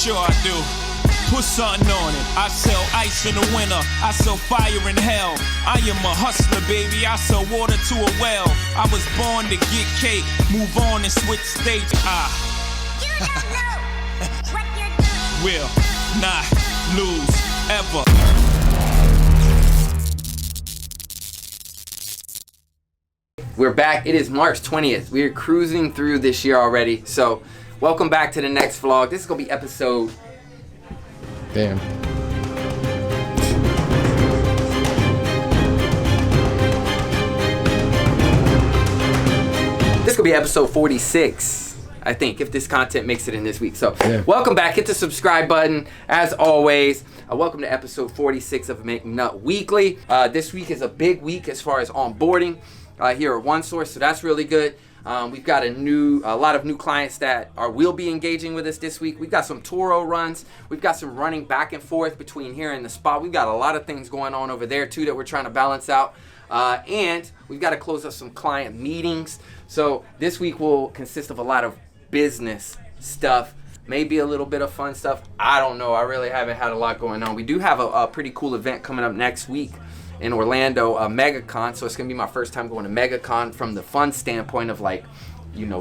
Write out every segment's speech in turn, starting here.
sure I do. Put something on it. I sell ice in the winter. I sell fire in hell. I am a hustler, baby. I sell water to a well. I was born to get cake. Move on and switch stage. You don't know what you're doing. Will not lose ever. We're back. It is March 20th. We're cruising through this year already. So, welcome back to the next vlog. This is going to be episode... Damn. This is going to be episode 46, I think, if this content makes it in this week. So, Welcome back. Hit the subscribe button, as always. Welcome to episode 46 of McNut Weekly. This week is a big week as far as onboarding here at OneSource, so that's really good. We've got a lot of new clients that will be engaging with us this week. We've got some Toro runs. We've got some running back and forth between here and the spot. We've got a lot of things going on over there too that we're trying to balance out. And we've got to close up some client meetings. So this week will consist of a lot of business stuff, maybe a little bit of fun stuff. I don't know. I really haven't had a lot going on. We do have a pretty cool event coming up next week in Orlando, MegaCon. So it's gonna be my first time going to MegaCon from the fun standpoint of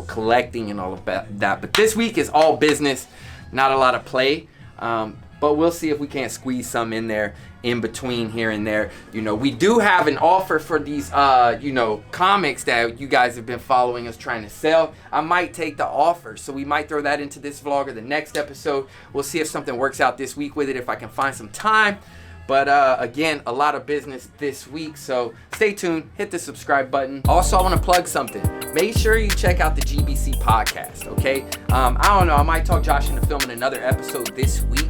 collecting and all of that. But this week is all business, not a lot of play. But we'll see if we can't squeeze some in there in between here and there. We do have an offer for these, comics that you guys have been following us trying to sell. I might take the offer, so we might throw that into this vlog or the next episode. We'll see if something works out this week with it, if I can find some time. But again, a lot of business this week, so stay tuned, hit the subscribe button. Also, I want to plug something. Make sure you check out the GBC podcast, okay? I don't know, I might talk Josh into filming another episode this week,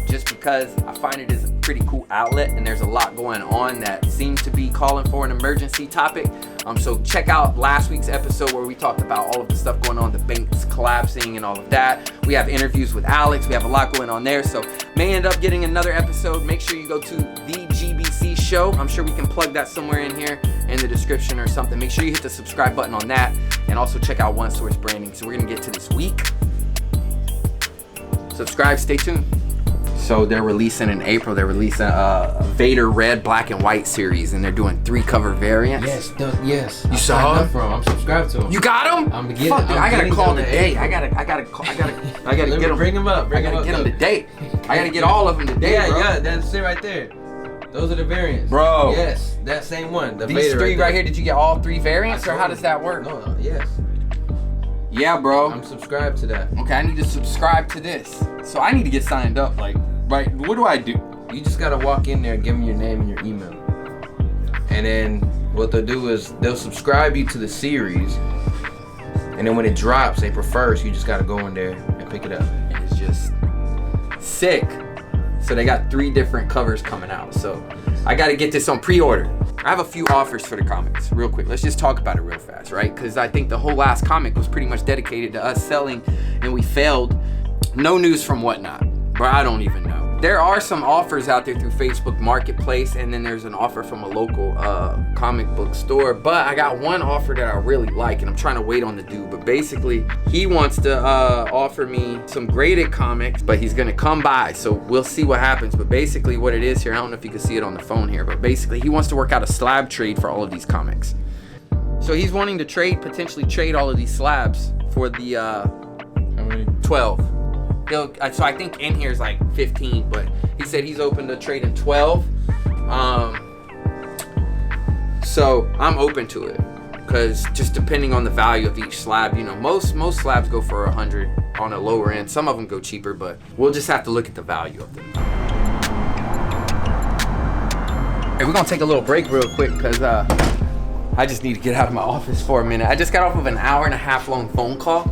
just because I find it is a pretty cool outlet, and there's a lot going on that seems to be calling for an emergency topic. So check out last week's episode where we talked about all of the stuff going on, the banks collapsing and all of that. We have interviews with Alex. We have a lot going on there, so may end up getting another episode. Make sure you go to the GBC show. I'm sure we can plug that somewhere in here in the description or something. Make sure you hit the subscribe button on that, and also check out OneSource Branding. So we're gonna get to this week. Subscribe, stay tuned. So they're releasing in April, they're releasing a Vader Red, Black, and White series, and they're doing 3 cover variants. Yes. You saw them? I'm subscribed to them. You got them? I'm getting. Fuck, dude, I gotta call today. I gotta Let get them. Bring them up. I gotta get them today. I gotta get all of them today, bro. Yeah, that's it right there. Those are the variants. Bro. Yes, that same one. The These Vader 3 right there. here, did you get all 3 variants, or how does that work? No, yes. Yeah, bro. I'm subscribed to that. Okay, I need to subscribe to this. So I need to get signed up, right? What do I do? You just gotta walk in there and give them your name and your email. And then what they'll do is they'll subscribe you to the series. And then when it drops, they prefer, so you just gotta go in there and pick it up. It's just sick. So they got 3 different covers coming out. So I gotta get this on pre-order. I have a few offers for the comics, real quick. Let's just talk about it real fast, right? Because I think the whole last comic was pretty much dedicated to us selling, and we failed. No news from Whatnot, bro. I don't even know. There are some offers out there through Facebook Marketplace, and then there's an offer from a local comic book store. But I got one offer that I really like, and I'm trying to wait on the dude. But basically, he wants to offer me some graded comics, but he's gonna come by, so we'll see what happens. But basically, what it is here, I don't know if you can see it on the phone here, but basically, he wants to work out a slab trade for all of these comics. So he's wanting to potentially trade all of these slabs for the How many? 12. So I think in here is like 15, but he said he's open to trading 12. So I'm open to it, because just depending on the value of each slab, most slabs go for 100 on a lower end. Some of them go cheaper, but we'll just have to look at the value of them. Hey, we're gonna take a little break real quick, because I just need to get out of my office for a minute. I just got off of an 1.5 hour long phone call.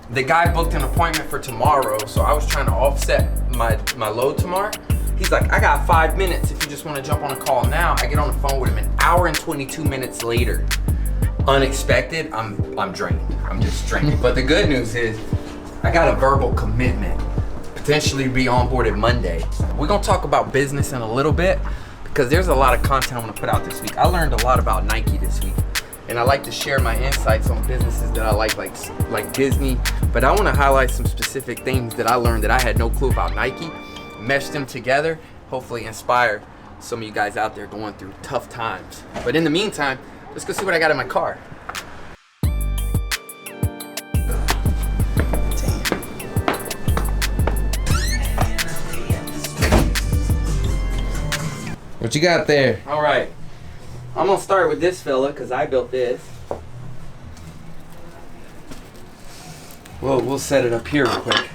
The guy booked an appointment for tomorrow, so I was trying to offset my load tomorrow. He's like, I got 5 minutes if you just want to jump on a call now. I get on the phone with him an hour and 22 minutes later. Unexpected, I'm drained. I'm just drained. But the good news is, I got a verbal commitment. Potentially be onboarded Monday. We're gonna talk about business in a little bit, because there's a lot of content I want to put out this week. I learned a lot about Nike this week, and I like to share my insights on businesses that I like Disney, But I want to highlight some specific things that I learned that I had no clue about Nike, mesh them together, hopefully inspire some of you guys out there going through tough times. But in the meantime, let's go see what I got in my car. What you got there? All right, I'm gonna start with this fella because I built this. We'll set it up here real quick.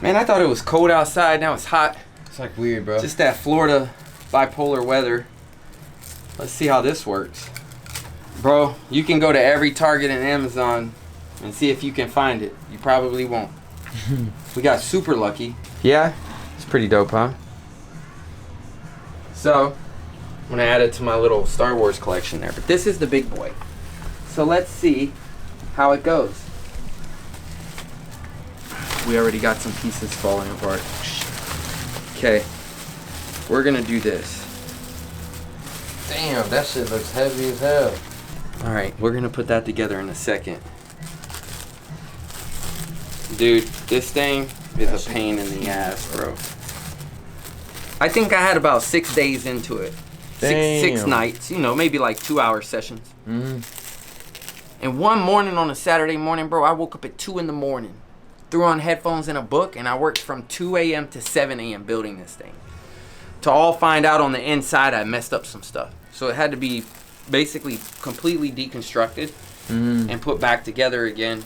Man, I thought it was cold outside. Now it's hot. It's like weird, bro. Just that Florida bipolar weather. Let's see how this works. Bro, you can go to every Target and Amazon and see if you can find it. You probably won't. We got super lucky. Yeah, it's pretty dope, huh? So, I'm gonna add it to my little Star Wars collection there. But this is the big boy. So let's see how it goes. We already got some pieces falling apart. Okay, we're gonna do this. Damn, that shit looks heavy as hell. All right, we're gonna put that together in a second. Dude, this thing is a pain in the ass, bro. I think I had about 6 days into it. Six nights, you know, maybe like 2-hour sessions. Mm-hmm. And one morning on a Saturday morning, bro, I woke up at 2 in the morning, threw on headphones and a book, and I worked from 2 a.m. to 7 a.m. building this thing. To all find out on the inside, I messed up some stuff. So it had to be basically completely deconstructed and put back together again.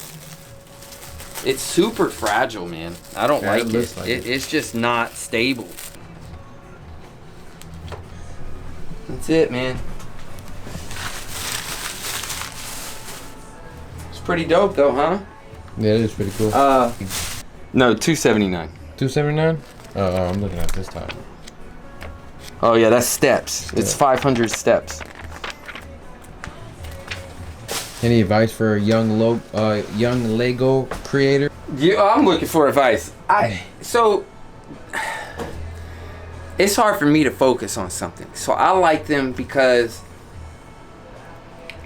It's super fragile, man. I don't like it. It's just not stable. That's it, man. It's pretty dope though, huh? Yeah, it is pretty cool. No, $279. $279? Oh, I'm looking at this time. Oh yeah, that's steps. It's 500 steps. Any advice for a young Lego creator? Yeah, I'm looking for advice. So it's hard for me to focus on something. So I like them because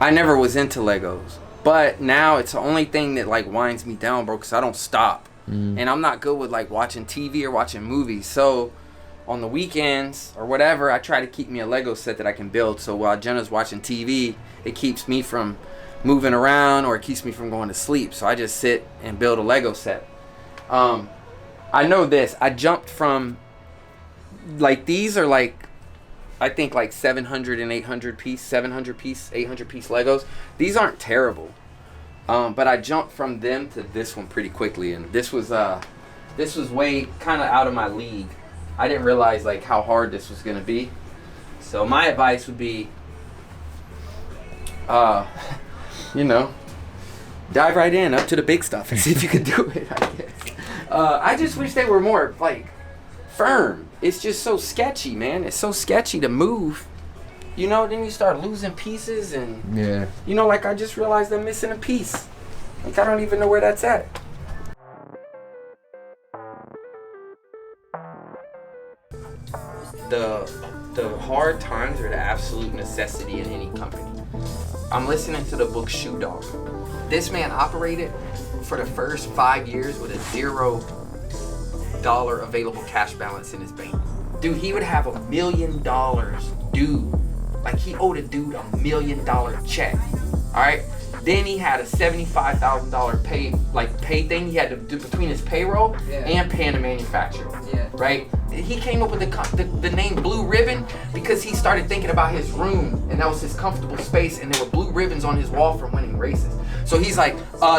I never was into Legos. But now it's the only thing that like winds me down, bro, because I don't stop. And I'm not good with like watching TV or watching movies. So on the weekends or whatever, I try to keep me a Lego set that I can build. So while Jenna's watching TV, it keeps me from moving around or it keeps me from going to sleep. So I just sit and build a Lego set. I know this. I jumped from, like, these are like, I think like 700 and 800 piece, 700 piece, 800 piece Legos. These aren't terrible. But I jumped from them to this one pretty quickly. And this was way kind of out of my league. I didn't realize like how hard this was going to be. So my advice would be, you know, dive right in up to the big stuff and see if you can do it, I guess. I just wish they were more like firm. It's just so sketchy, man. It's so sketchy to move. You know, then you start losing pieces and, yeah. You know, like I just realized I'm missing a piece. Like I don't even know where that's at. The hard times are the absolute necessity in any company. I'm listening to the book Shoe Dog. This man operated for the first 5 years with a $0 available cash balance in his bank. Dude, he would have $1 million due. Like he owed a dude $1 million check. All right. Then he had a $75,000 pay thing he had to do between his payroll and paying the manufacturer. Yeah. Right. He came up with the name Blue Ribbon because he started thinking about his room and that was his comfortable space and there were blue ribbons on his wall from winning races. So he's like,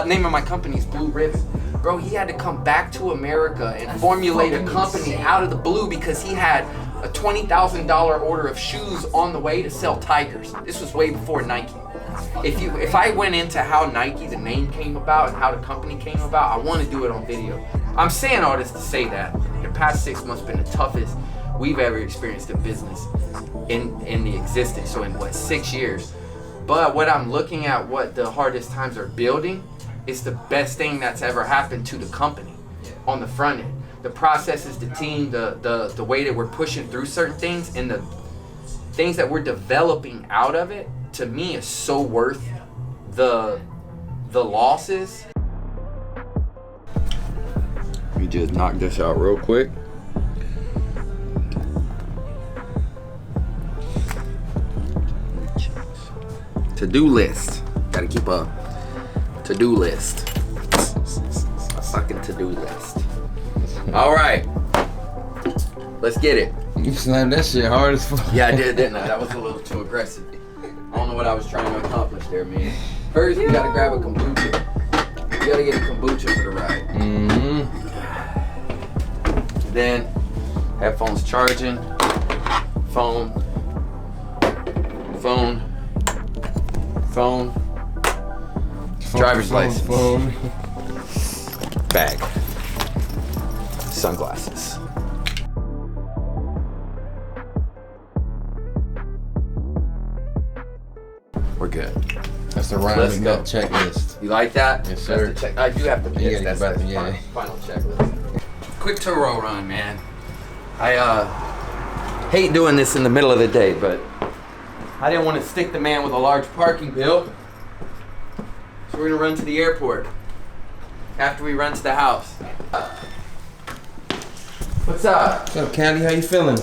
name of my company is Blue Ribbon. Bro, he had to come back to America and formulate a company out of the blue because he had a $20,000 order of shoes on the way to sell Tigers. This was way before Nike. If I went into how Nike, the name came about and how the company came about, I want to do it on video. I'm saying all this to say that the past 6 months have been the toughest we've ever experienced in business in the existence. So in 6 years. But what I'm looking at, what the hardest times are building, is the best thing that's ever happened to the company on the front end. The processes, the team, the way that we're pushing through certain things, and the things that we're developing out of it, to me is so worth the losses. me just knock this out real quick. To-do list. Gotta keep a to-do list. A fucking to-do list. All right. Let's get it. You slammed that shit hard as fuck. Yeah, I did, didn't I? That was a little too aggressive. I don't know what I was trying to accomplish there, man. First, we gotta grab a kombucha. We gotta get a kombucha for the ride. Mm-hmm. Then, headphones charging. Phone. Driver's license. Phone. Bag. Sunglasses. We're good. That's the Ryan Let's go. McNutt checklist. You like that? Yes, sir. That's the check. I do have to You piss. gotta That's get the back- yeah. final checklist. Quick Turo run, man. I hate doing this in the middle of the day, but I didn't want to stick the man with a large parking bill. So we're gonna run to the airport after we run to the house. What's up? What's up, Candy? How you feeling?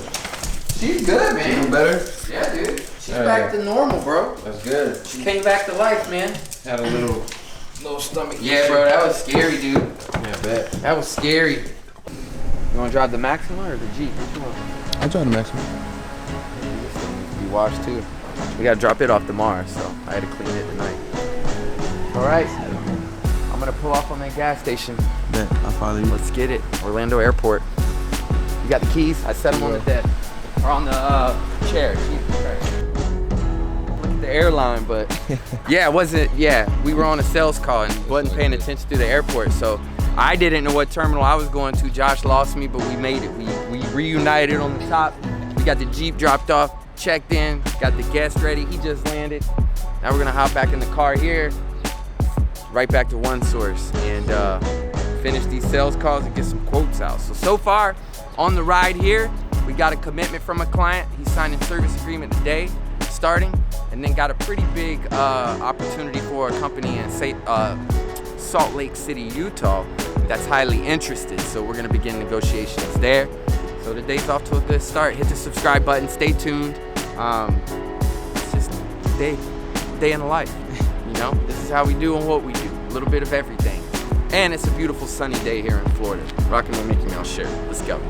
She's good, man. Feeling better? Yeah, dude. She's Oh, back yeah. to normal, bro. That's good. She came back to life, man. Had a little stomach. Yeah, bro, that was scary, dude. Yeah, I bet. That was scary. You wanna drive the Maxima or the Jeep? Which one? I tried the maximum. Be washed too. We gotta drop it off tomorrow, so I had to clean it tonight. All right, I'm gonna pull off on that gas station. Bet. I'll follow you. Let's get it. Orlando Airport. You got the keys? I set them on the desk. Or on the chair. Jesus Christ. Look at the airline, but yeah, it wasn't, we were on a sales call and wasn't paying attention to the airport, so I didn't know what terminal I was going to. Josh lost me, but we made it. We reunited on the top. We got the Jeep dropped off, checked in, got the guest ready. He just landed. Now we're gonna hop back in the car here, right back to One Source, and finish these sales calls and get some quotes out. So far, on the ride here, we got a commitment from a client. He's signing service agreement today, starting, and then got a pretty big opportunity for a company in Salt Lake City, Utah, that's highly interested. So we're gonna begin negotiations there. So the day's off to a good start. Hit the subscribe button, stay tuned. It's just a day in the life, you know? This is how we do and what we do, a little bit of everything. And it's a beautiful sunny day here in Florida. Rocking my Mickey Mouse shirt, let's go.